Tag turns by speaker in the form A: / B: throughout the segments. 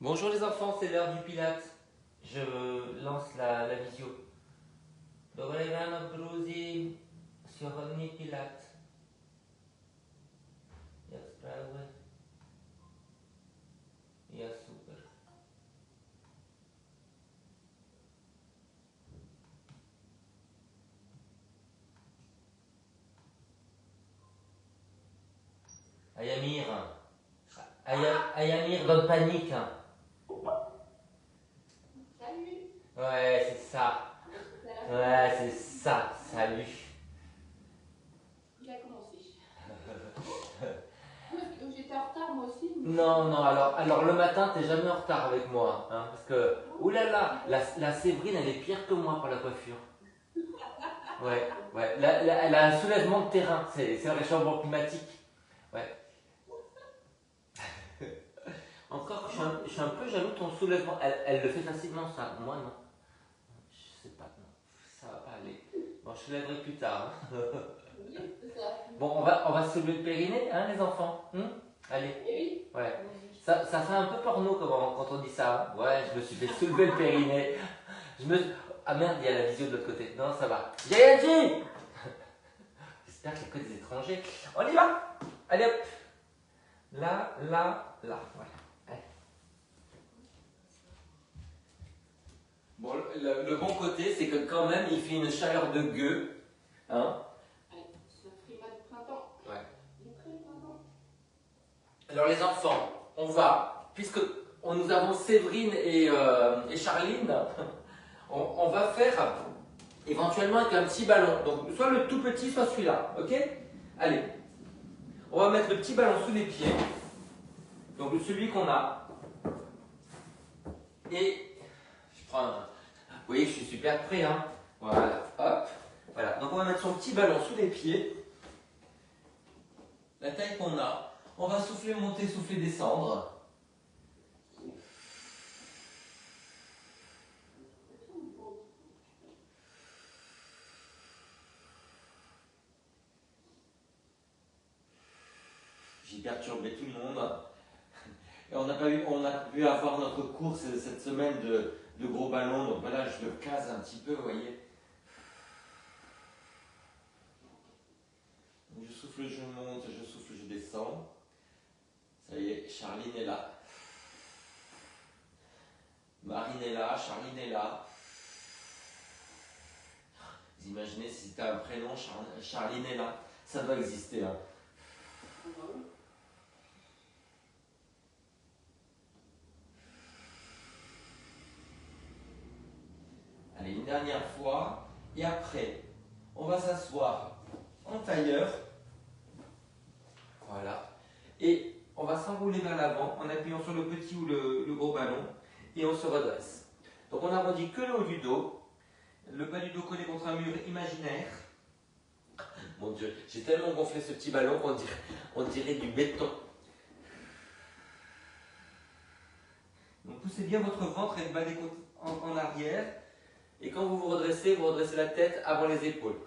A: Bonjour les enfants, c'est l'heure du Pilates. Je lance la visio. Dobré ráno, Gruzi. Sjohodný Pilates. Jak sprawy? Ja super. Ayamir. Ayamir, donne panique.
B: Salut.
A: Ouais, c'est ça. Ouais, c'est ça. Salut.
B: Il a commencé. J'étais en retard moi aussi.
A: Non, non, alors le matin, t'es jamais en retard avec moi. Hein, parce que, oulala, la Séverine, elle est pire que moi pour la coiffure. Ouais, ouais. Elle a un soulèvement de terrain. C'est le réchauffement climatique. Ouais. Encore, je suis un peu jaloux de ton soulèvement. Elle le fait facilement, ça. Moi, non. Je sais pas, non. Ça va pas aller. Bon, je soulèverai plus tard. Hein.
B: Oui, c'est ça.
A: Bon, on va soulever le périnée, hein, les enfants. Allez.
B: Et oui.
A: Ouais. Ça fait un peu porno quand on dit ça. Hein. Ouais, je me suis fait soulever le périnée. Ah merde, il y a la visio de l'autre côté. Non, ça va. J'ai rien dit. J'espère qu'il y a que des étrangers. On y va. Allez hop. Là. Voilà. Allez. Bon, le bon côté, c'est que quand même, il fait une chaleur de gueux. Hein?
B: Allez, c'est un frimas de printemps.
A: Ouais.
B: Il est prêt le printemps.
A: Alors les enfants, on va, puisque nous avons Séverine et Charline, on va faire éventuellement avec un petit ballon. Donc soit le tout petit, soit celui-là. Ok? Allez. On va mettre le petit ballon sous les pieds. Donc celui qu'on a. Et je prends un. Vous voyez que je suis super prêt, hein? Voilà. Hop. Voilà. Donc on va mettre son petit ballon sous les pieds. La taille qu'on a. On va souffler, monter, souffler, descendre. J'ai perturbé tout le monde. Et on a pu avoir notre course cette semaine de gros ballons. Donc voilà, je le case un petit peu, vous voyez. Je souffle, je monte, je souffle, je descends. Ça y est, Charline est là. Marine est là, Charline est là. Vous imaginez si c'était un prénom, Charline est là. Ça doit exister. Hein. Allez, une dernière fois. Et après, on va s'asseoir en tailleur. Voilà. Et on va s'enrouler vers l'avant en appuyant sur le petit ou le gros ballon. Et on se redresse. Donc on arrondit que le haut du dos. Le bas du dos collé contre un mur imaginaire. Mon Dieu, j'ai tellement gonflé ce petit ballon qu'on dirait du béton. Donc poussez bien votre ventre et le bas des côtes en arrière. Et quand vous vous redressez la tête avant les épaules.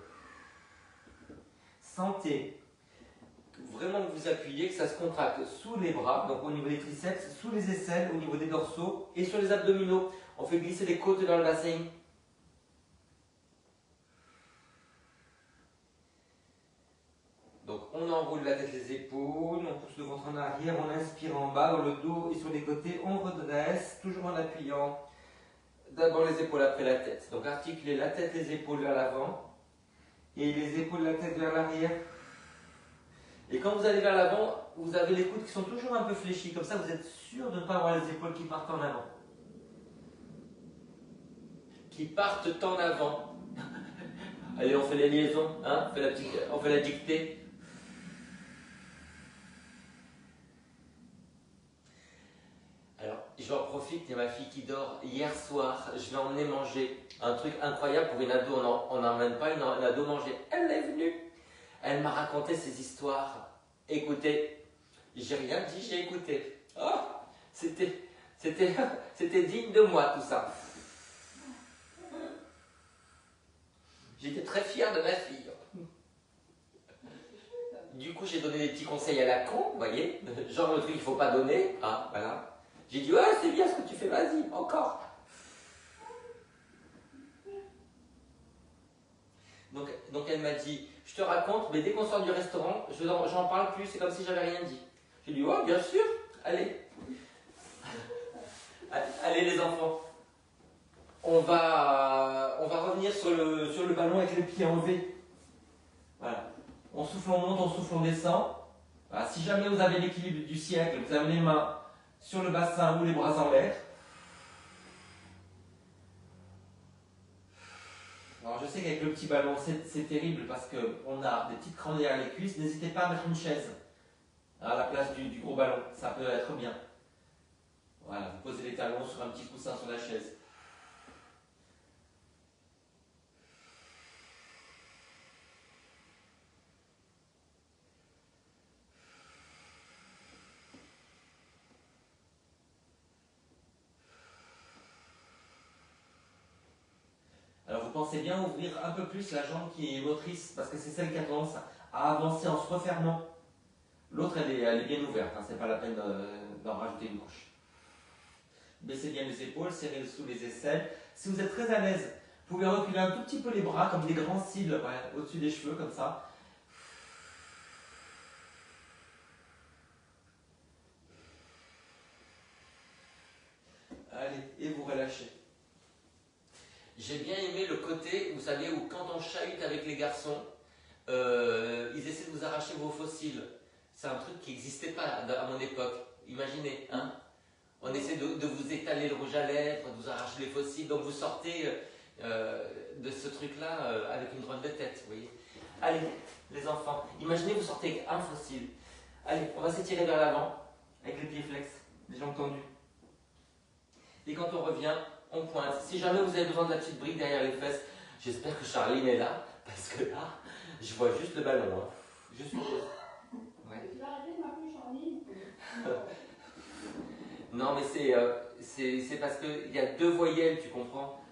A: Sentez vraiment que vous appuyez, que ça se contracte sous les bras, donc au niveau des triceps, sous les aisselles, au niveau des dorsaux et sur les abdominaux. On fait glisser les côtes dans le bassin. Donc on enroule la tête, les épaules, on pousse le ventre en arrière, on inspire en bas, dans le dos et sur les côtés, on redresse, toujours en appuyant d'abord les épaules après la tête. Donc articulez la tête, les épaules vers l'avant et les épaules, la tête vers l'arrière. Et quand vous allez vers l'avant, vous avez les coudes qui sont toujours un peu fléchis, comme ça vous êtes sûr de ne pas avoir les épaules qui partent en avant. Qui partent en avant. Allez, on fait les liaisons, hein? On fait la dictée. Alors, j'en profite, il y a ma fille qui dort. Hier soir, je l'ai emmenée manger. Un truc incroyable pour une ado, on n'emmène pas une ado manger. Elle est venue. Elle m'a raconté ses histoires. Écoutez, j'ai rien dit, j'ai écouté. Oh, c'était digne de moi tout ça. J'étais très fier de ma fille. Du coup, j'ai donné des petits conseils à la con, vous voyez, genre le truc qu'il ne faut pas donner. Ah, voilà. J'ai dit, ouais, c'est bien ce que tu fais, vas-y, encore. Donc elle m'a dit, je te raconte, mais dès qu'on sort du restaurant, j'en parle plus, c'est comme si j'avais rien dit. J'ai dit, ouais, bien sûr, allez. Allez les enfants. On va revenir sur le ballon avec les pieds en V. Voilà. On souffle, on monte, on souffle, on descend. Voilà. Si jamais vous avez l'équilibre du siècle, vous avez les mains sur le bassin ou les bras en l'air. Alors je sais qu'avec le petit ballon, c'est terrible parce qu'on a des petites crampes derrière les cuisses. N'hésitez pas à mettre une chaise à la place du gros ballon. Ça peut être bien. Voilà, vous posez les talons sur un petit coussin sur la chaise. Alors vous pensez bien ouvrir un peu plus la jambe qui est motrice, parce que c'est celle qui a tendance à avancer en se refermant. L'autre, elle est bien ouverte, hein, c'est pas la peine d'en rajouter une couche. Baissez bien les épaules, serrez sous les aisselles. Si vous êtes très à l'aise, vous pouvez reculer un tout petit peu les bras, comme des grands cils, ouais, au-dessus des cheveux, comme ça. Allez, et vous relâchez. J'ai bien aimé le côté, vous savez, où quand on chahute avec les garçons, ils essaient de vous arracher vos fossiles. C'est un truc qui n'existait pas à mon époque. Imaginez, hein? On essaie de vous étaler le rouge à lèvres, de vous arracher les fossiles. Donc vous sortez de ce truc-là avec une drôle de tête, vous voyez. Allez, les enfants, imaginez vous sortez avec un fossile. Allez, on va s'étirer vers l'avant, avec les pieds flex, les jambes tendues. Et quand on revient, on pointe. Si jamais vous avez besoin de la petite brique derrière les fesses, j'espère que Charline est là, parce que là, je vois juste le ballon. Hein. Je suis ouais.
B: Tu vas arrêter de m'appeler Charline?
A: Non, mais c'est parce qu'il y a deux voyelles, tu comprends?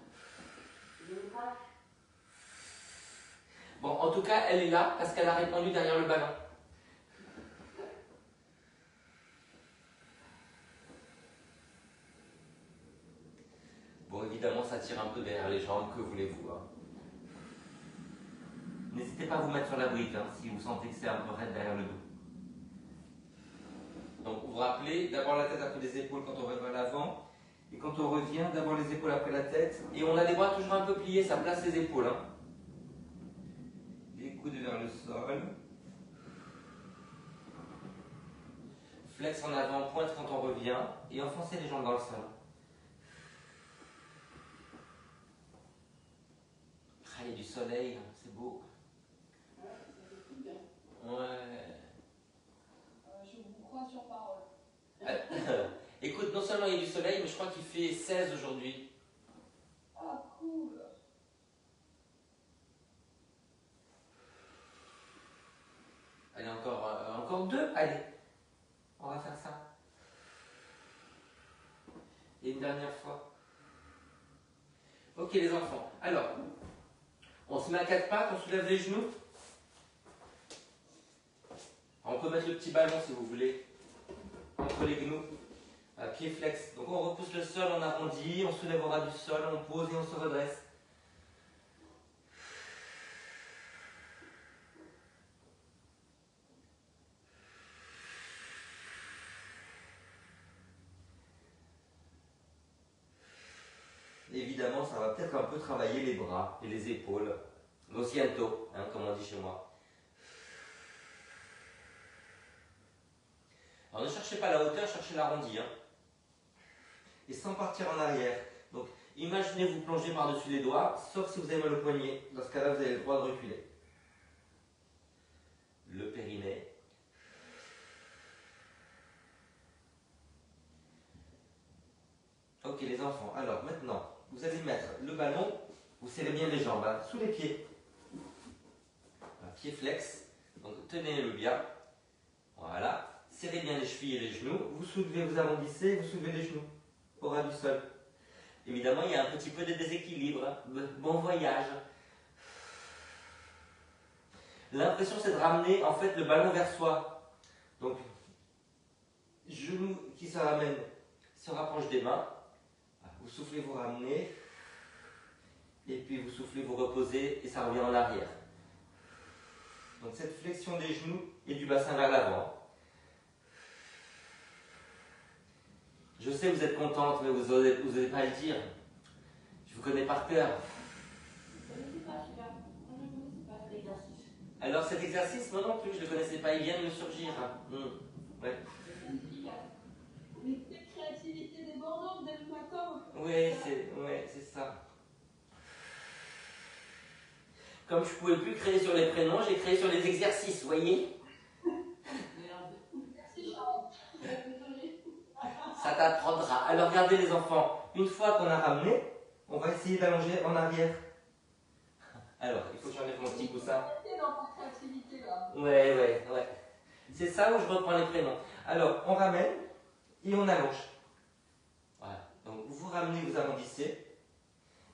A: Bon, en tout cas, elle est là, parce qu'elle a répondu derrière le ballon. Bon, évidemment, ça tire un peu derrière les jambes, que voulez-vous hein. N'hésitez pas à vous mettre sur la brique hein, si vous sentez que c'est un peu raide derrière le dos. Donc, vous vous rappelez, d'abord la tête après les épaules quand on va vers l'avant. Et quand on revient, d'abord les épaules après la tête. Et on a les bras toujours un peu pliés, ça place les épaules. Hein. Les coudes vers le sol. Flex en avant, pointe quand on revient. Et enfoncez les jambes dans le sol. Ah, il y a du soleil, c'est beau.
B: Ouais, ça fait tout bien.
A: Ouais.
B: Je vous crois sur parole.
A: Écoute, non seulement il y a du soleil, mais je crois qu'il fait 16 aujourd'hui.
B: Ah, cool.
A: Allez, encore deux. Allez, on va faire ça. Et une dernière fois. Ok les enfants, alors, on se met à quatre pattes, on soulève les genoux. On peut mettre le petit ballon si vous voulez, entre les genoux, à pied flex. Donc on repousse le sol, on arrondit, on soulève au ras du sol, on pose et on se redresse. Évidemment, ça va peut-être un peu travailler les bras et les épaules. Lo siento, hein, comme on dit chez moi. Alors ne cherchez pas la hauteur, cherchez l'arrondi. Hein. Et sans partir en arrière. Donc imaginez vous plonger par-dessus les doigts, sauf si vous avez mal au poignet. Dans ce cas-là, vous avez le droit de reculer. Le périnée. Ok les enfants, alors maintenant, vous allez mettre le ballon, vous serrez bien les jambes, hein, sous les pieds. Un pied flex, donc tenez-le bien. Voilà. Serrez bien les chevilles et les genoux, vous soulevez, vous arrondissez, vous soulevez les genoux au ras du sol. Évidemment, il y a un petit peu de déséquilibre. Hein. Bon voyage. L'impression, c'est de ramener en fait le ballon vers soi. Donc, genoux qui se ramènent se rapproche des mains. Vous soufflez, vous ramenez. Et puis vous soufflez, vous reposez et ça revient en arrière. Donc cette flexion des genoux et du bassin vers l'avant. Je sais, vous êtes contente, mais vous n'osez pas le dire. Je vous connais par cœur.
B: Je ne sais pas, je sais pas. Moi, je ne connaissais pas cet exercice.
A: Alors cet exercice, moi non plus, je ne le connaissais pas, il vient de me surgir. Ouais.
B: Mais quelle créativité débordante dès le matin.
A: Ouais, c'est ça. Comme je ne pouvais plus créer sur les prénoms, j'ai créé sur les exercices, vous voyez?
B: Merde. Merci Charles. Désolée.
A: Ça t'apprendra. Alors regardez les enfants, une fois qu'on a ramené, on va essayer d'allonger en arrière. Alors, il faut que j'enlève mon petit coussin.
B: T'es dans ta créativité là.
A: Ouais. C'est ça où je reprends les prénoms. Alors, on ramène et on allonge. Voilà. Donc, vous ramenez, vous arrondissez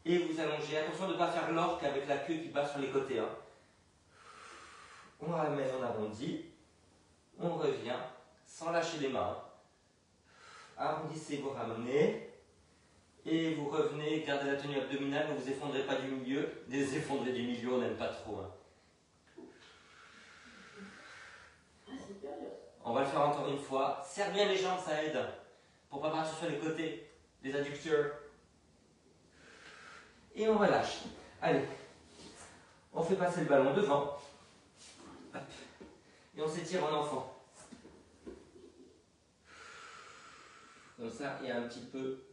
A: et vous allongez. Attention de ne pas faire l'orque avec la queue qui bat sur les côtés. Hein. On ramène, on arrondit. On revient sans lâcher les mains. Arrondissez, vous ramenez. Et vous revenez, gardez la tenue abdominale, ne vous effondrez pas du milieu. Les effondrer du milieu, on n'aime pas trop. Hein. On va le faire encore une fois. Serre bien les jambes, ça aide. Pour ne pas partir sur les côtés, les adducteurs. Et on relâche. Allez, on fait passer le ballon devant. Hop. Et on s'étire en enfant. Comme ça, il y a un petit peu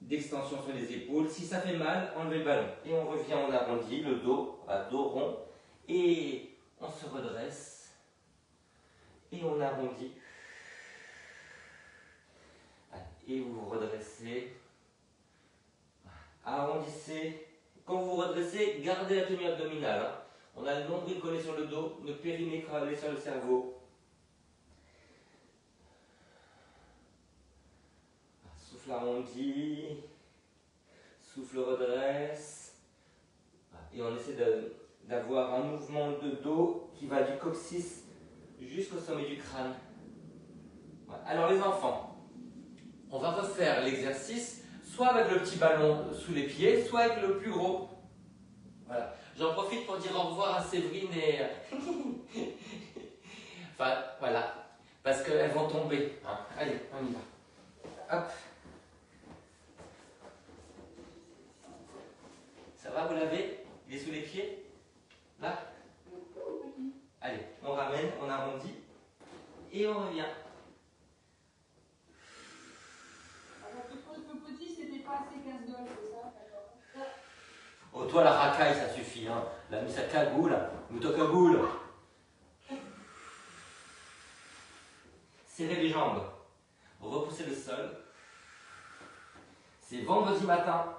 A: d'extension sur les épaules. Si ça fait mal, enlevez le ballon. Et on revient en arrondi, le dos, à dos rond. Et on se redresse. Et on arrondit. Et vous vous redressez. Arrondissez. Quand vous vous redressez, gardez la tenue abdominale. Hein. On a le nombril collé sur le dos, le périnée collé sur le cerveau. Souffle arrondi. Souffle redresse. Et on essaie d'avoir un mouvement de dos qui va du coccyx jusqu'au sommet du crâne. Voilà. Alors les enfants, on va refaire l'exercice soit avec le petit ballon sous les pieds, soit avec le plus gros. Voilà. J'en profite pour dire au revoir à Séverine et... enfin, voilà. Parce qu'elles vont tomber. Hein. Allez, on y va. Hop. Ça va, vous l'avez? Il est sous les pieds? Là? Allez, on ramène, on arrondit et on revient.
B: Alors, le petit, c'était pas assez casse-gueule, c'est ça? D'accord.
A: Oh, toi, la racaille, ça suffit. Hein. Elle a mis sa cagoule. Mets-toi cagoule. Serrez les jambes. Repoussez le sol. C'est vendredi matin.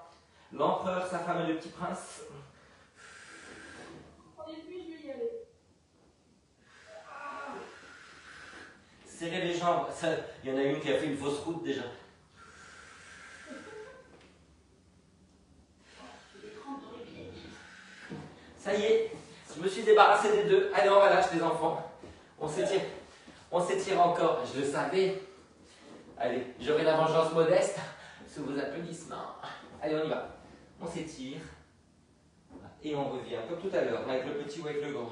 A: L'empereur, sa femme et le petit prince.
B: Et puis, je vais y aller.
A: Serrez les jambes. Il y en a une qui a fait une fausse route déjà. Ça y est, je me suis débarrassé des deux. Allez, on relâche les enfants. On s'étire encore. Je le savais. Allez, j'aurai la vengeance modeste sous vos applaudissements. Allez, on y va. On s'étire. Et on revient, comme tout à l'heure, avec le petit ou avec le grand.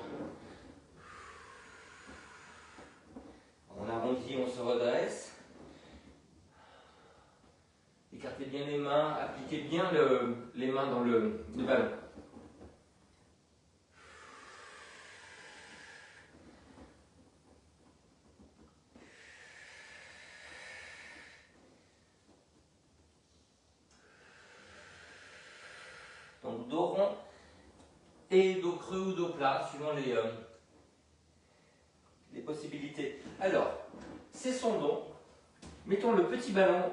A: On arrondit, on se redresse. Écartez bien les mains, appliquez bien les mains dans le ballon. Donc dos rond et dos creux ou dos plat, suivant les possibilités. Alors, cessons donc. Mettons le petit ballon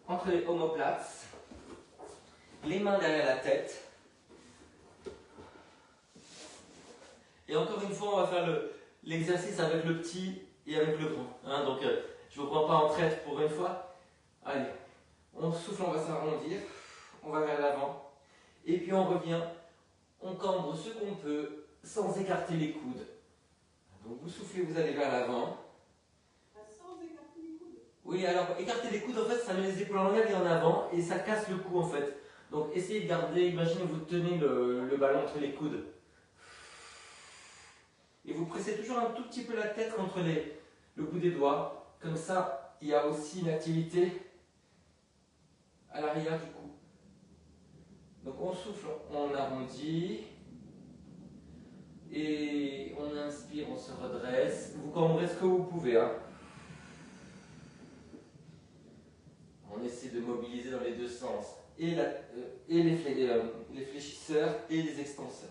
A: entre les omoplates, les mains derrière la tête. Et encore une fois, on va faire l'exercice avec le petit et avec le grand. Hein, donc, je ne vous prends pas en traite pour une fois. Allez, on souffle, on va s'arrondir. On va vers l'avant. Et puis on revient. On cambre ce qu'on peut sans écarter les coudes. Donc vous soufflez, vous allez vers l'avant.
B: Sans écarter les coudes.
A: Oui, alors écarter les coudes, en fait, ça met les épaules en l'air et en avant et ça casse le cou en fait. Donc essayez de garder, imaginez vous tenez le ballon entre les coudes. Et vous pressez toujours un tout petit peu la tête contre le bout des doigts. Comme ça, il y a aussi une activité à l'arrière du cou. Donc on souffle, on arrondit. Et on inspire, on se redresse. Vous cambrez ce que vous pouvez. Hein. On essaie de mobiliser dans les deux sens. Et les fléchisseurs et les extenseurs.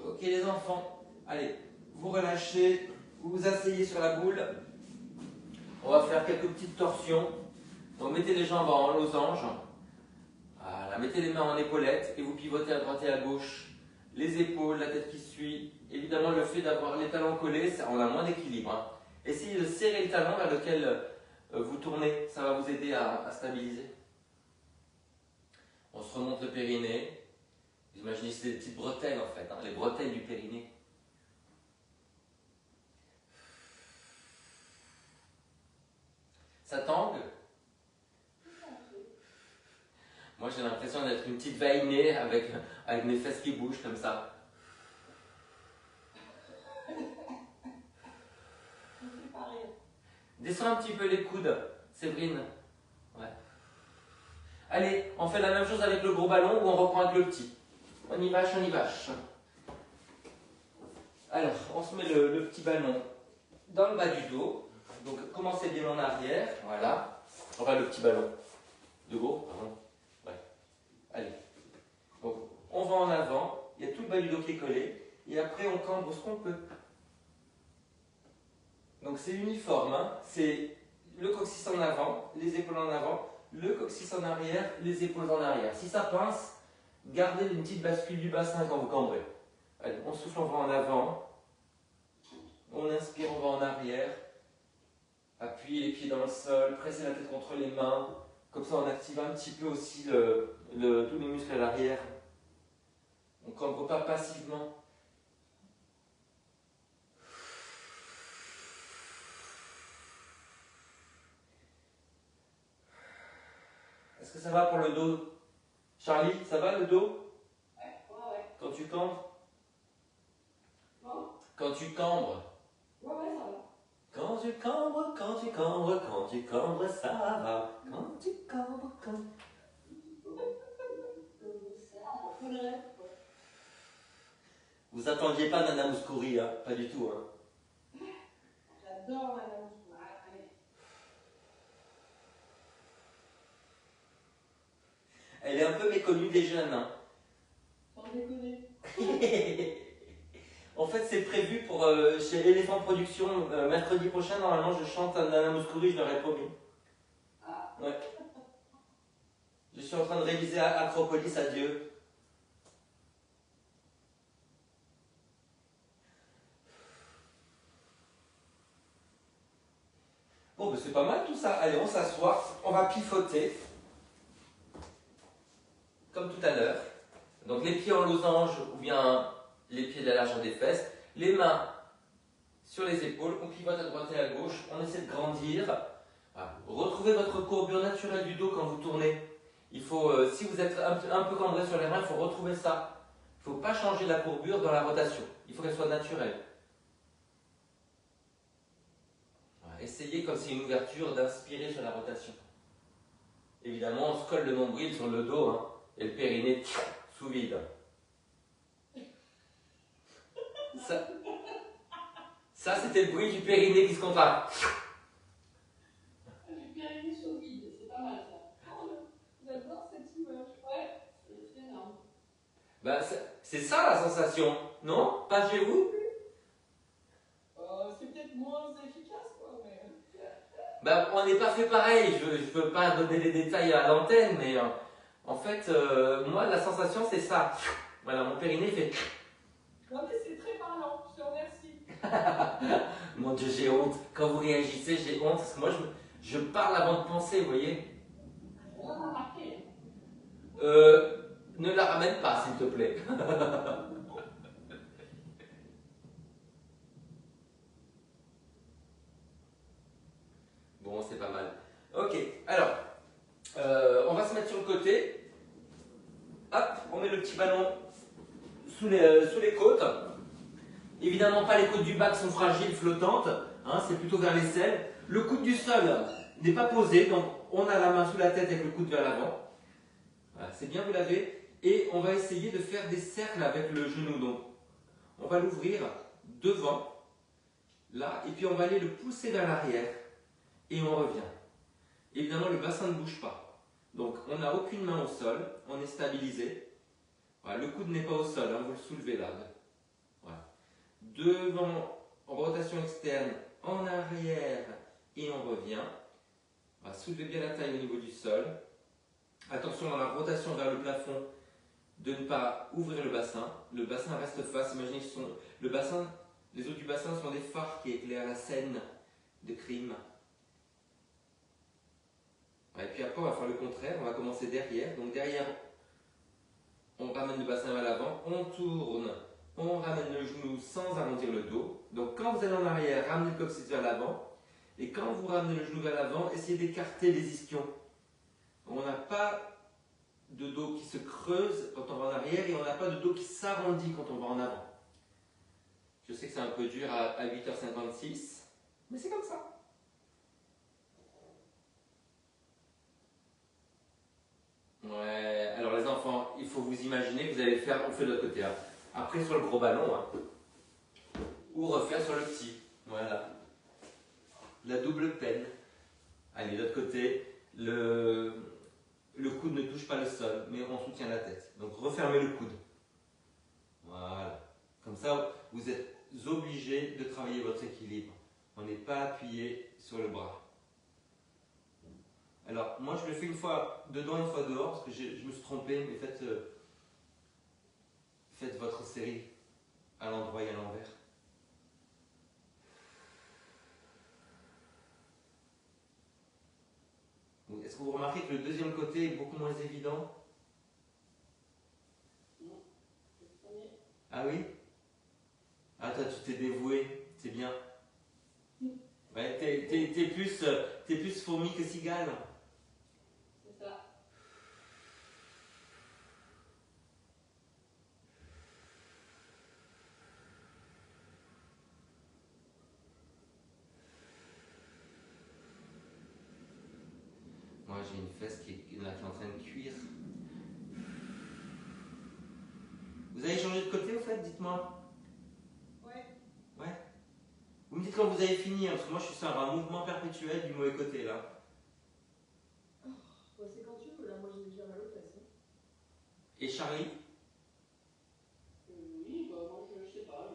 A: Ok les enfants, allez, vous relâchez, vous vous asseyez sur la boule. On va faire quelques petites torsions. Donc mettez les jambes en losange. Voilà, mettez les mains en épaulettes et vous pivotez à droite et à gauche. Les épaules, la tête qui suit. Évidemment, le fait d'avoir les talons collés, on a moins d'équilibre. Hein. Essayez de serrer le talon vers lequel vous tournez. Ça va vous aider à stabiliser. On se remonte le périnée. Imaginez c'est des petites bretelles en fait, hein, les bretelles du périnée. Ça tangue? Moi j'ai l'impression d'être une petite vainée avec mes fesses qui bougent comme ça. Descends un petit peu les coudes, Séverine. Ouais. Allez, on fait la même chose avec le gros ballon ou on reprend avec le petit. On y vache, on y vache. Alors, on se met le petit ballon dans le bas du dos. Donc, commencez bien en arrière. Voilà. Enfin, le petit ballon. De gros, pardon. Ouais. Allez. Donc, on va en avant. Il y a tout le bas du dos qui est collé. Et après, on cambre ce qu'on peut. Donc, c'est uniforme. Hein. C'est le coccyx en avant, les épaules en avant, le coccyx en arrière, les épaules en arrière. Si ça pince, gardez une petite bascule du bassin quand vous cambrez. Allez, on souffle, on va en avant. On inspire, on va en arrière. Appuyez les pieds dans le sol, pressez la tête contre les mains. Comme ça, on active un petit peu aussi tous les muscles à l'arrière. On ne cambre pas passivement. Est-ce que ça va pour le dos? Charlie, ça va le dos?
B: Ouais.
A: Quand tu cambres?
B: Bon.
A: Quand tu cambres?
B: Ouais, ça va.
A: Quand tu cambres, quand tu cambres, quand tu cambres, ça va. Quand tu cambres, quand... Vous attendiez pas Nana Mouskouri, hein? Pas du tout. Hein?
B: J'adore Madame Mouskouri.
A: Elle est un peu méconnue des jeunes. Hein?
B: Sans déconner.
A: En fait, c'est prévu pour chez Elephant Production mercredi prochain. Normalement, je chante à Nana Mouskouri, je leur ai promis.
B: Ah.
A: Ouais. Je suis en train de réviser Acropolis à Dieu. Bon, ben c'est pas mal tout ça. Allez, on s'assoit. On va pivoter. Comme tout à l'heure. Donc les pieds en losange ou bien les pieds de la largeur des fesses. Les mains sur les épaules. On pivote à droite et à gauche. On essaie de grandir. Voilà. Retrouvez votre courbure naturelle du dos quand vous tournez. Il faut, si vous êtes un peu cambré sur les mains, il faut retrouver ça. Il ne faut pas changer la courbure dans la rotation. Il faut qu'elle soit naturelle. Voilà. Essayez, comme c'est une ouverture, d'inspirer sur la rotation. Évidemment, on se colle le nombril sur le dos hein, et le périnée sous vide. Ça c'était le bruit du périnée qui se contracte.
B: Du périnée sous vide, c'est pas mal ça. J'adore cette image. Ouais, c'est énorme.
A: Ben, c'est ça la sensation, non? Pas chez vous?
B: C'est peut-être moins efficace, quoi, mais...
A: Ben, on n'est pas fait pareil, je ne peux pas donner les détails à l'antenne, mais en fait, moi, la sensation, c'est ça. Voilà, mon périnée fait...
B: Non mais c'est très parlant, je te remercie.
A: Mon Dieu, j'ai honte. Quand vous réagissez, j'ai honte. Parce que moi, je parle avant de penser, vous voyez.
B: On a remarqué.
A: Ne la ramène pas, s'il te plaît. Bon, c'est pas mal. Ok, alors, on va se mettre sur le côté. Hop, on met le petit ballon sous les côtes. Évidemment, pas les côtes du bas qui sont fragiles, flottantes. Hein, c'est plutôt vers l'aisselle. Le coude du sol n'est pas posé, donc on a la main sous la tête avec le coude vers l'avant. Voilà, c'est bien, vous l'avez. Et on va essayer de faire des cercles avec le genou. Donc, on va l'ouvrir devant, là, et puis on va aller le pousser vers l'arrière. Et on revient. Évidemment, le bassin ne bouge pas. Donc, on n'a aucune main au sol, on est stabilisé. Voilà, le coude n'est pas au sol, hein, vous le soulevez là. Voilà. Devant, en rotation externe, en arrière, et on revient. Voilà, soulevez bien la taille au niveau du sol. Attention dans la rotation vers le plafond de ne pas ouvrir le bassin. Le bassin reste face. Imaginez que les eaux du bassin sont des phares qui éclairent la scène de crime. Et puis après, on va faire le contraire. On va commencer derrière. Donc derrière, on ramène le bassin vers l'avant, on tourne, on ramène le genou sans arrondir le dos. Donc quand vous allez en arrière, ramenez le coccyx vers l'avant. Et quand vous ramenez le genou vers l'avant, essayez d'écarter les ischions. On n'a pas de dos qui se creuse quand on va en arrière et on n'a pas de dos qui s'arrondit quand on va en avant. Je sais que c'est un peu dur à 8h56, mais c'est comme ça. Ouais, alors les enfants, il faut vous imaginer que vous allez faire, on fait de l'autre côté. Hein. Après sur le gros ballon, hein. Ou refaire sur le petit. Voilà. La double peine. Allez, de l'autre côté, le coude ne touche pas le sol, mais on soutient la tête. Donc refermez le coude. Voilà. Comme ça, vous êtes obligé de travailler votre équilibre. On n'est pas appuyé sur le bras. Alors, moi je le fais une fois dedans, une fois dehors, parce que je me suis trompé, mais faites votre série à l'endroit et à l'envers. Est-ce que vous remarquez que le deuxième côté est beaucoup moins évident?
B: Non, le premier.
A: Ah oui? Ah, toi, tu t'es dévoué, c'est bien. Ouais, t'es plus fourmi que cigale.
B: C'est ça.
A: Moi, j'ai une fesse là, qui est en train de cuire. Vous avez changé de côté, au fait? Dites-moi.
B: Ouais.
A: Ouais. Vous me dites quand vous avez fini, hein, parce que moi, je suis sur un mouvement perpétuel du mauvais côté, là.
B: Oh, bah, c'est quand tu veux, là. Moi, j'ai déjà mal aux fesses. Hein.
A: Et Charlie?
B: Oui, bah, moi, je sais pas.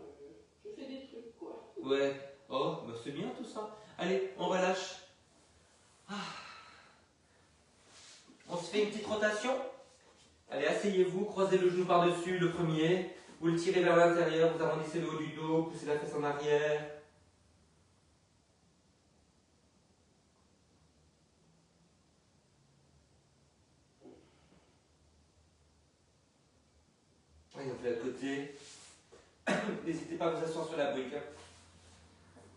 B: Je fais des trucs, quoi.
A: Ouais. Oh, bah c'est bien tout ça. Allez, on relâche. Ah. On se fait une petite rotation. Allez, asseyez-vous, croisez le genou par-dessus, le premier. Vous le tirez vers l'intérieur, vous arrondissez le haut du dos, poussez la fesse en arrière. Allez, on fait à côté. N'hésitez pas à vous asseoir sur la brique.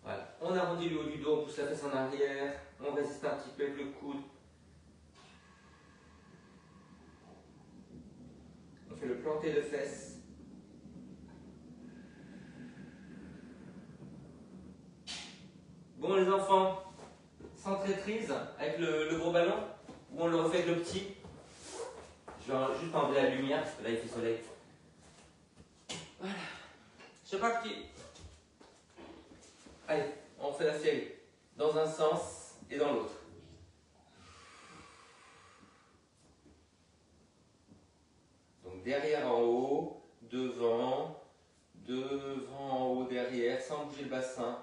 A: Voilà. On arrondit le haut du dos, on pousse la fesse en arrière. On résiste un petit peu avec le coude. On fait le planté de fesses. Bon les enfants, sans traîtrise, avec le gros ballon, ou on le refait avec le petit. Je vais juste enlever la lumière, parce que là il fait soleil. Voilà, c'est parti. Allez, on fait la série. Dans un sens et dans l'autre. Donc derrière en haut, devant, devant en haut, derrière, sans bouger le bassin.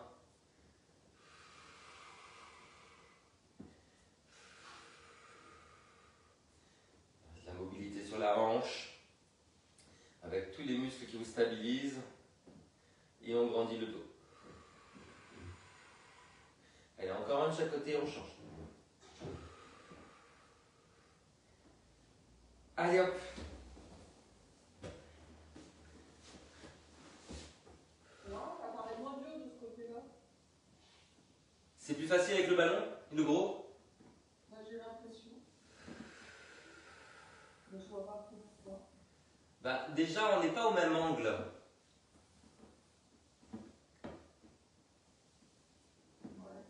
A: La mobilité sur la hanche, avec Et on grandit le dos. Allez, encore un de chaque côté, on change. Allez hop.
B: Non, ça paraît moins dur de ce côté-là.
A: C'est plus facile avec le ballon, le gros?
B: Moi, j'ai l'impression. Mais je vois pas pourquoi.
A: Bah, déjà, on n'est pas au même angle.
B: Ouais.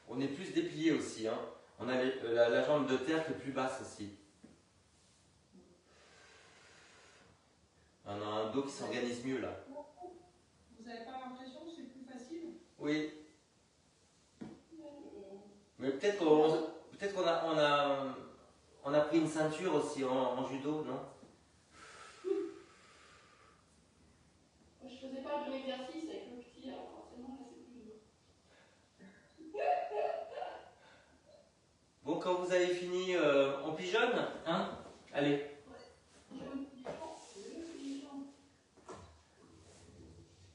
A: On est plus déplié aussi. Hein. On a la jambe de terre qui est plus basse aussi. On a un dos qui s'organise mieux là.
B: Vous n'avez pas l'impression que c'est plus facile?
A: Oui. Mais peut-être qu'on a pris une ceinture aussi en judo, non?
B: Je faisais pas le même exercice avec le petit, alors forcément là c'est plus dur.
A: Bon, quand vous avez fini, on pigeonne, hein? Allez.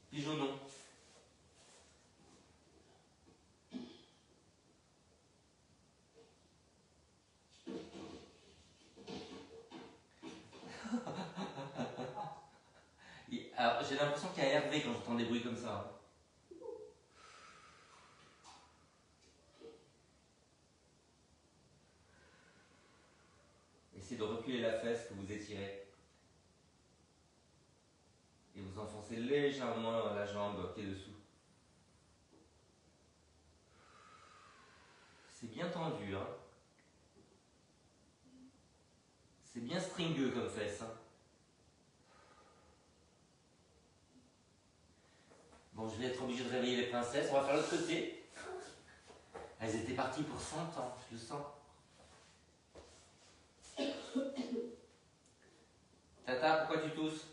A: Pigeonnons. Alors, j'ai l'impression qu'il y a Hervé quand j'entends des bruits comme ça. Essayez de reculer la fesse que vous étirez. Et vous enfoncez légèrement la jambe qui est dessous. C'est bien tendu, hein. C'est bien stringueux comme fesse. Hein. Bon, je vais être obligé de réveiller les princesses. On va faire l'autre côté. Elles étaient parties pour 100 ans, je le sens. Tata, pourquoi tu tousses?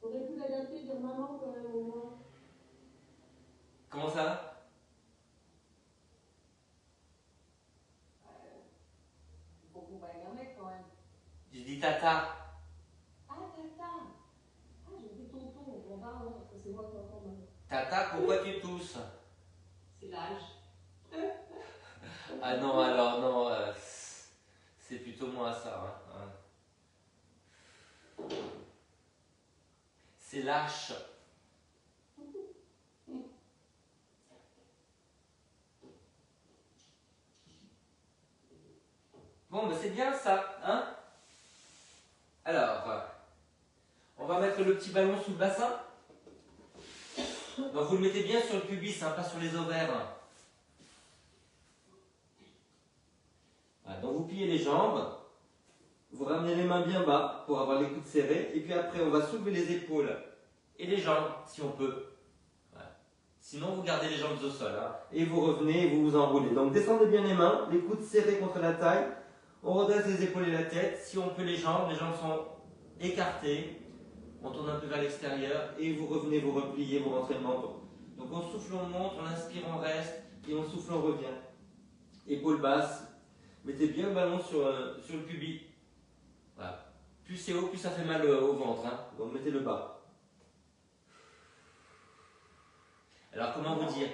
B: Faudrait plus l'adapter de maman quand même au moins.
A: Comment ça?
B: Il faut qu'on va y garder quand même.
A: Je dis tata.
B: Ah, tata! Ah, j'ai dit tonton, bon pardon, parce que c'est moi qui entends mal.
A: Tata, pourquoi tu tousses?
B: C'est l'âge.
A: Ah non, alors non, c'est plutôt moi ça. Hein. C'est lâche. Bon, ben c'est bien ça, hein? Alors, on va mettre le petit ballon sous le bassin. Donc vous le mettez bien sur le pubis, hein, pas sur les ovaires. Voilà, donc vous pliez les jambes, vous ramenez les mains bien bas pour avoir les coudes serrés, et puis après on va soulever les épaules et les jambes si on peut. Voilà. Sinon vous gardez les jambes au sol, hein, et vous revenez et vous vous enroulez. Donc descendez bien les mains, les coudes serrés contre la taille, on redresse les épaules et la tête, si on peut les jambes sont écartées, on tourne un peu vers l'extérieur et vous revenez, vous repliez, vous rentrez le menton. Donc on souffle, on monte, on inspire, on reste, et on souffle, on revient. Épaules basses. Mettez bien le ballon sur le pubis. Voilà. Plus c'est haut, plus ça fait mal au ventre. Hein. Donc mettez le bas. Alors comment vous dire?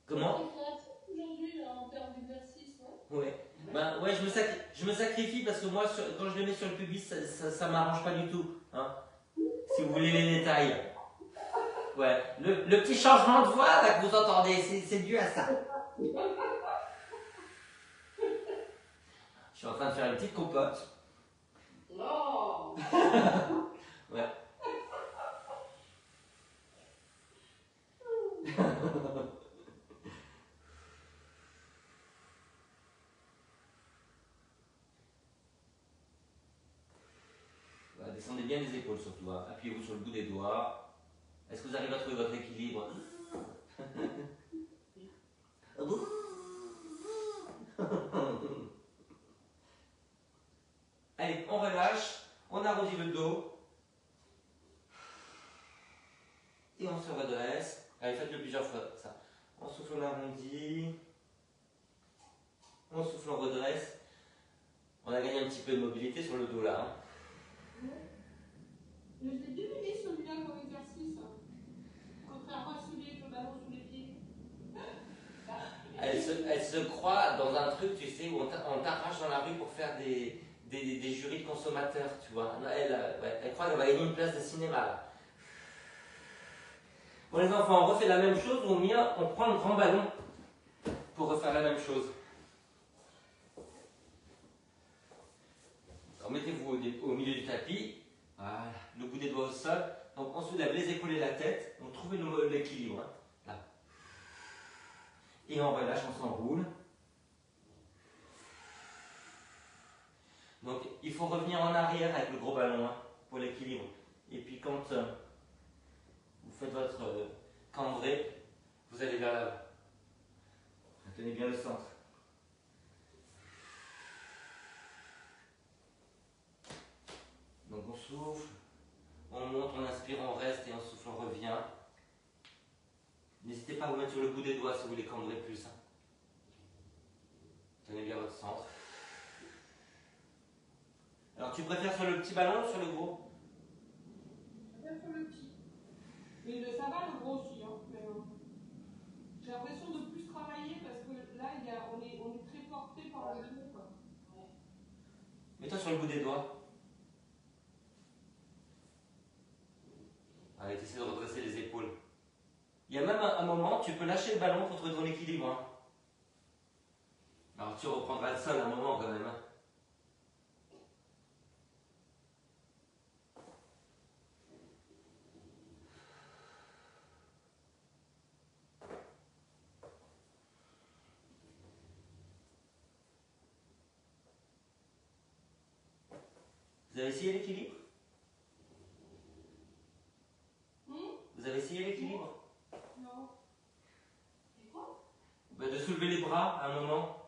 A: Comment?
B: Aujourd'hui, en termes d'exercice, ouais.
A: Ouais. Ben, ouais, je me sacrifie parce que moi, quand je le mets sur le pubis, ça m'arrange pas du tout. Hein. Si vous voulez les détails. Ouais. Le petit changement de voix là, que vous entendez, c'est dû à ça. Je suis en train de faire une petite compote.
B: Non.
A: Ouais. Voilà, descendez bien les épaules surtout. Hein. Appuyez-vous sur le bout des doigts. Est-ce que vous arrivez à trouver votre équilibre? Allez, on relâche, on arrondit le dos. Et on se redresse. Allez, faites-le plusieurs fois, ça. On souffle, on arrondit. On souffle, on redresse. On a gagné un petit peu de mobilité sur le dos là. Hein.
B: Mais je l'ai bien aimé celui-là comme exercice. Contrairement à celui avec le ballon sous les pieds.
A: Elle se croit dans un truc, tu sais, où on t'arrache dans la rue pour faire des jurys de consommateurs, tu vois. Elle croit qu'elle va gagner une place de cinéma là. Bon les enfants, on refait la même chose, ou mieux, on prend le grand ballon pour refaire la même chose. Alors mettez-vous au milieu du tapis, voilà, le bout des doigts au sol, donc on soulève les épaules et la tête, donc trouvez l'équilibre, hein, là. Et on relâche, on s'enroule. Donc il faut revenir en arrière avec le gros ballon, hein, pour l'équilibre. Et puis quand vous faites votre cambré, vous allez vers l'avant. Tenez bien le centre. Donc on souffle, on monte, on inspire, on reste et on souffle, on revient. N'hésitez pas à vous mettre sur le bout des doigts si vous voulez cambrer plus. Hein. Tenez bien votre centre. Alors tu préfères sur le petit ballon ou sur le gros?
B: Je préfère sur le petit. Mais ça va le gros aussi. Hein. J'ai l'impression de plus travailler parce que là on est très porté par le gros. Quoi. Ouais.
A: Mets-toi sur le bout des doigts. Allez, essaie de redresser les épaules. Il y a même un moment, tu peux lâcher le ballon pour trouver ton équilibre. Hein. Alors tu reprendras le sol un moment quand même. Hein. Vous avez essayé l'équilibre? Vous avez essayé l'équilibre?
B: Non. Et quoi?
A: De soulever les bras à un moment.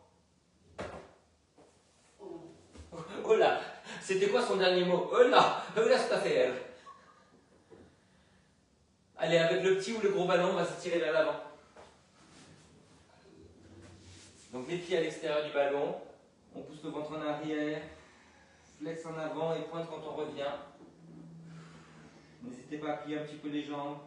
A: Oh là, c'était quoi son dernier mot? Oh là, c'est pas fait elle. Allez, avec le petit ou le gros ballon, on va s'étirer vers l'avant. Donc les pieds à l'extérieur du ballon, on pousse le ventre en arrière, flex en avant et pointe quand on revient. N'hésitez pas à plier un petit peu les jambes.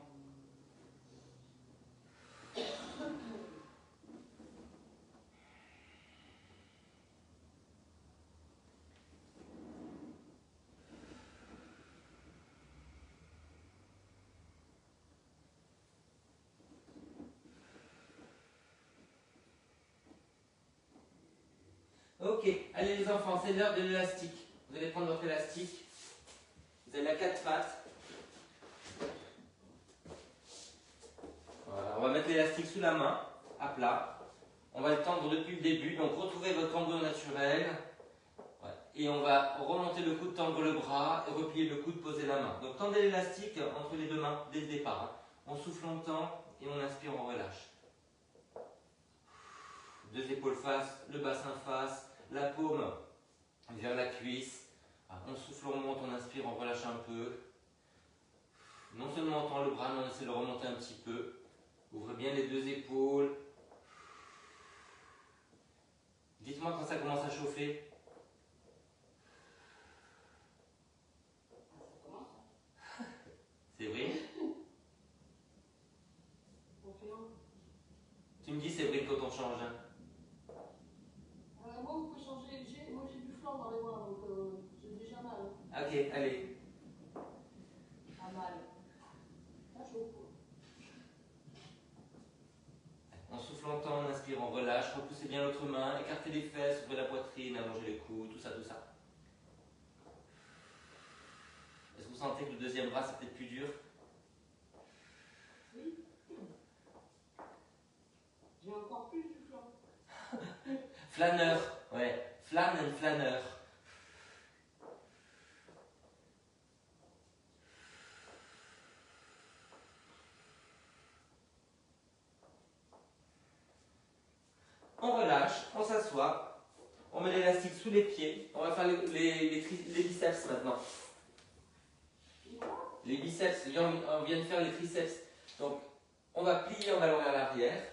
A: Ok, allez les enfants, c'est l'heure de l'élastique. Vous allez prendre votre élastique. Vous avez la 4 pattes. Voilà, on va mettre l'élastique sous la main, à plat. On va le tendre depuis le début, donc retrouvez votre embryon naturel. Ouais. Et on va remonter le coude, tendre le bras, et replier le coude, poser la main. Donc tendez l'élastique entre les deux mains dès le départ. Hein. On souffle longtemps et on inspire, on relâche. Deux épaules face, le bassin face, la paume vers la cuisse. On souffle, on remonte, on inspire, on relâche un peu. Non seulement on tend le bras, mais on essaie de le remonter un petit peu. Ouvrez bien les deux épaules. Dites-moi quand ça commence à chauffer. C'est vrai? Tu me dis c'est vrai quand on change. Hein.
B: Moi, vous pouvez changer. Moi, j'ai du flanc dans les bras, donc j'ai déjà mal.
A: Ok, allez.
B: Pas mal. Ça chauffe.
A: On souffle longtemps, on inspire, on relâche. Repoussez bien l'autre main, écartez les fesses, ouvrez la poitrine, allongez les coudes, tout ça, tout ça. Est-ce que vous sentez que le deuxième bras c'est peut-être plus dur?
B: Oui. J'ai encore plus du flanc.
A: Flâneur, ouais. Flâne and flâneur. On relâche, on s'assoit, on met l'élastique sous les pieds. On va faire les biceps maintenant. Les biceps, on vient de faire les triceps. Donc, on va plier en allant vers l'arrière.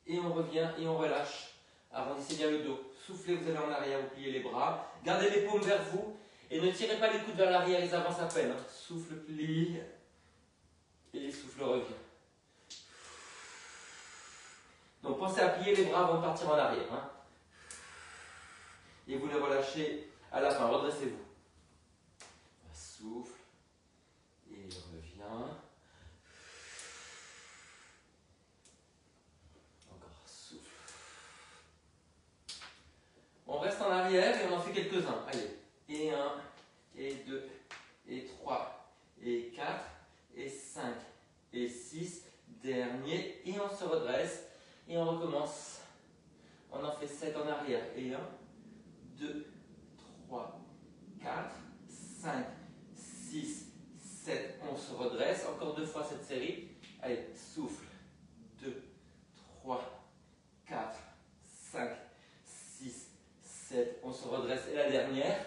A: Et on revient et on relâche. Arrondissez bien le dos. Soufflez, vous allez en arrière, vous pliez les bras. Gardez les paumes vers vous et ne tirez pas les coudes vers l'arrière, ils avancent à peine. Souffle, plie et souffle, revient. Donc pensez à plier les bras avant de partir en arrière. Hein. Et vous les relâchez à la fin, redressez-vous. Souffle et revient. Encore souffle. On reste en arrière et on en fait quelques-uns. Allez, et 1, et 2, et 3, et 4, et 5, et 6. Dernier, et on se redresse, et on recommence. On en fait 7 en arrière. Et 1, 2, 3, 4, 5, 6, 7. On se redresse. Encore 2 fois cette série. Allez, souffle. 2, 3, 4, 5, 6, 7. On se redresse. Et la dernière.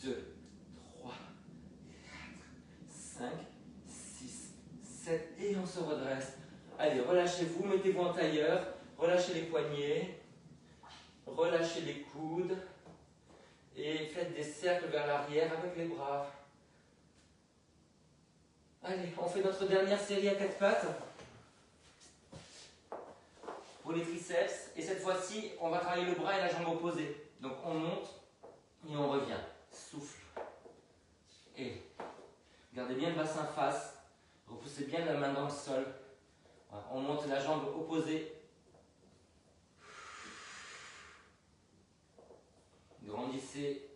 A: 2, 3, 4, 5, 6, 7. Et on se redresse. Allez, relâchez-vous. Mettez-vous en tailleur. Relâchez les poignets. Relâchez les coudes. Et faites des cercles vers l'arrière avec les bras. Allez, on fait notre dernière série à 4 pattes. Pour les triceps. Et cette fois-ci, on va travailler le bras et la jambe opposée. Donc on monte et on revient. Souffle. Et gardez bien le bassin face. Repoussez bien la main dans le sol. Voilà, on monte la jambe opposée. Grandissez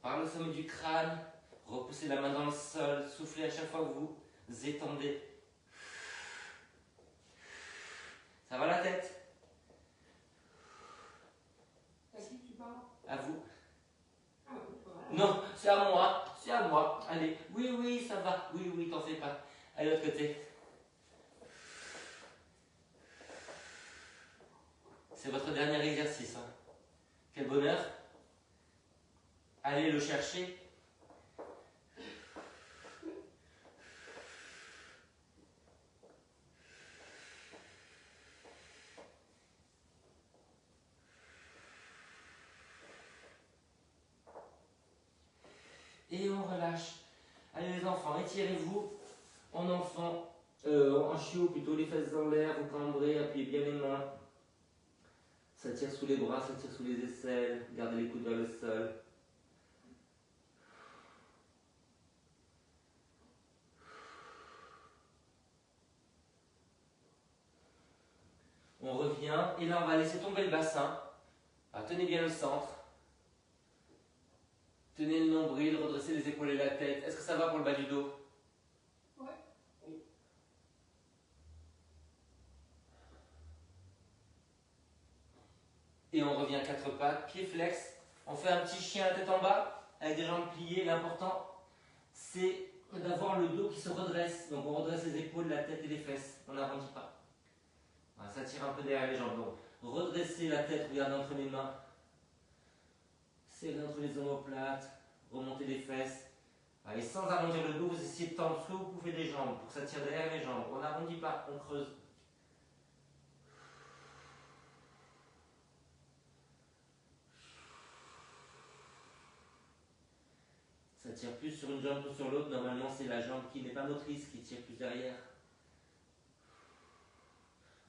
A: par le sommet du crâne. Repoussez la main dans le sol. Soufflez à chaque fois que vous étendez. Ça va la tête?
B: À qui tu parles?
A: À vous.
B: Ah oui, voilà.
A: Non, c'est à moi. C'est à moi. Allez. Oui, oui, ça va. Oui, oui, t'en fais pas. Allez, l'autre côté. C'est votre dernier exercice. Hein. Quel bonheur. Allez le chercher. Et on relâche. Allez les enfants, étirez-vous en enfant, en chiot plutôt, les fesses en l'air, vous cambrez, appuyez bien les mains. Ça tire sous les bras, ça tire sous les aisselles, gardez les coudes vers le sol. On revient, et là on va laisser tomber le bassin. Alors, tenez bien le centre. Tenez le nombril, redressez les épaules et la tête. Est-ce que ça va pour le bas du dos?
B: Ouais. Oui.
A: Et on revient 4 pattes, pieds flex. On fait un petit chien à tête en bas, avec des jambes pliées. L'important, c'est d'avoir le dos qui se redresse. Donc on redresse les épaules, la tête et les fesses. On n'arrondit pas. Voilà, ça tire un peu derrière les jambes. Donc redressez la tête, regardez entre les mains. Serrez entre les omoplates. Remontez les fesses. Et sans arrondir le dos, vous essayez de tendre soit vous pouvez des jambes pour que ça tire derrière les jambes. On n'arrondit pas, on creuse. Ça tire plus sur une jambe que sur l'autre. Normalement, c'est la jambe qui n'est pas motrice qui tire plus derrière.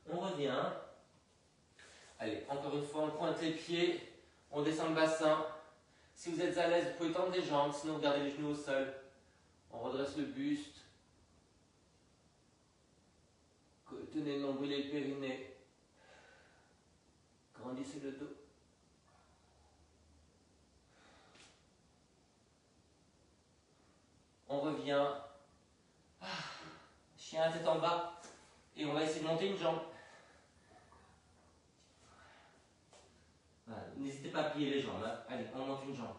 A: On revient. Allez, encore une fois, on pointe les pieds. On descend le bassin. Si vous êtes à l'aise, vous pouvez tendre les jambes. Sinon, gardez les genoux au sol. On redresse le buste. Tenez le nombril et le périnée. Grandissez le dos. On revient. Chien à tête en bas. Et on va essayer de monter une jambe. Voilà. N'hésitez pas à plier les jambes. Hein. Allez, on monte une jambe.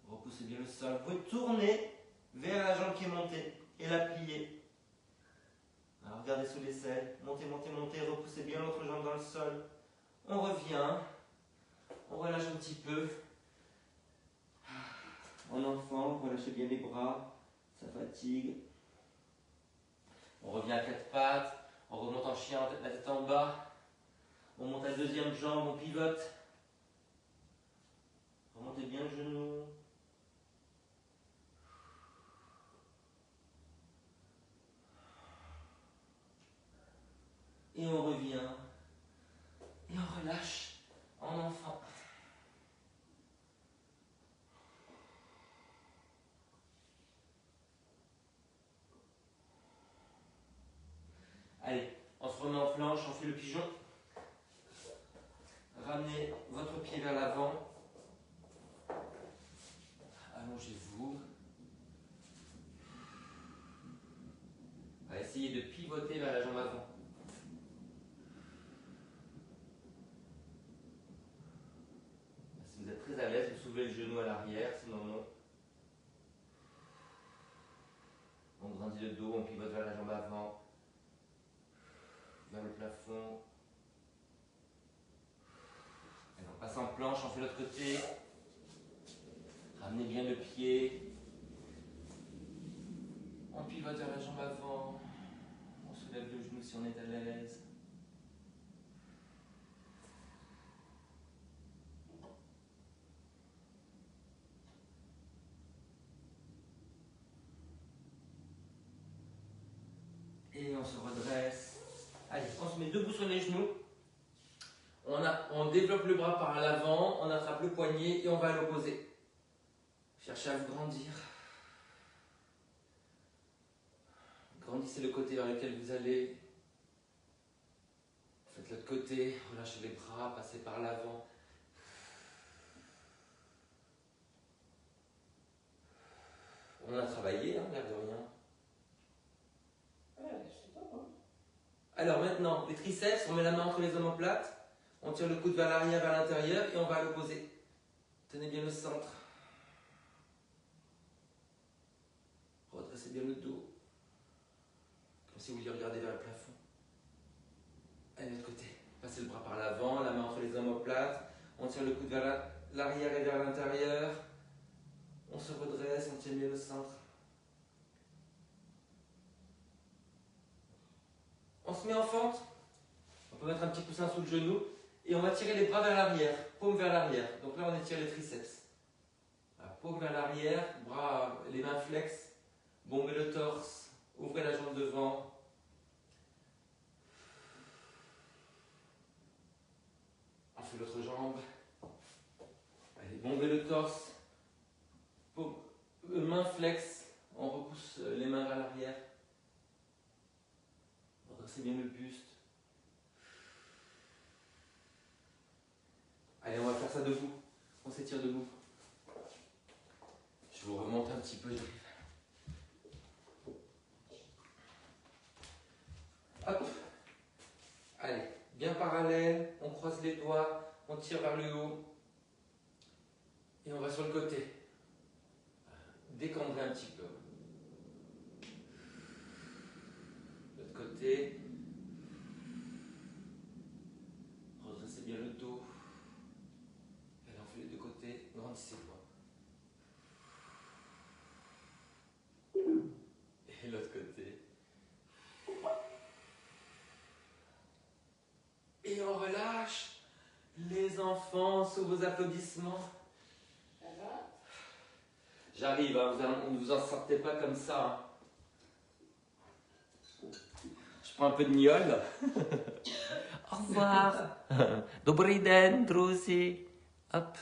A: Repoussez bien le sol. Vous pouvez tourner vers la jambe qui est montée et la plier. Alors regardez sous l'aisselle. Montez, montez, montez. Repoussez bien l'autre jambe dans le sol. On revient. On relâche un petit peu. En enfant, relâchez bien les bras. Ça fatigue. On revient à 4 pattes. On remonte en chien, la tête en bas. On monte la deuxième jambe, on pivote. Remontez bien le genou. Et on revient. Et on relâche en enfant. Allez, on se remet en planche, on fait le pigeon. Ramenez votre pied vers l'avant. Allongez-vous. Essayez de pivoter vers la jambe avant. Si vous êtes très à l'aise, vous soulevez le genou à l'arrière, sinon non. On grandit le dos, on pivote vers la jambe avant, vers le plafond. Et on passe en planche, on fait l'autre côté. Ramenez bien le pied. On pivote vers la jambe avant. On soulève le genou si on est à l'aise. Et on se redresse. Allez, on se met debout sur les genoux. On développe le bras par l'avant, on attrape le poignet et on va à l'opposé. Cherchez à vous grandir. Grandissez le côté vers lequel vous allez. Faites l'autre côté, relâchez les bras, passez par l'avant. On a travaillé, hein, l'air de rien. Alors maintenant, les triceps, on met la main entre les omoplates, on tire le coude vers l'arrière, vers l'intérieur et on va à l'opposé. Tenez bien le centre. Redressez bien le dos. Comme si vous vouliez regarder vers le plafond. Allez, de l'autre côté. Passez le bras par l'avant, la main entre les omoplates. On tire le coude vers l'arrière et vers l'intérieur. On se redresse, on tient bien le centre. On se met en fente. On peut mettre un petit coussin sous le genou. Et on va tirer les bras vers l'arrière, paume vers l'arrière. Donc là, on étire les triceps. Voilà, paume vers l'arrière, bras, les mains flex. Bombez le torse, ouvrez la jambe devant. On fait l'autre jambe. Allez, bombez le torse. Paume, main flex. On repousse les mains vers l'arrière. Redressez bien le buste. Allez, on va faire ça debout. On s'étire debout. Je vous remonte un petit peu. Hop. Allez, bien parallèle. On croise les doigts. On tire vers le haut. Et on va sur le côté. Décambrer un petit peu. L'autre côté. Redressez bien le dos. Allez, on fait les deux côtés. Grandissez-moi. Et l'autre côté. Et on relâche. Les enfants, sous vos applaudissements.
B: Ça va?
A: J'arrive, hein, vous ne vous en sortez pas comme ça. Hein. Je prends un peu de niol. Au revoir. Dobry den, druzy. Hop.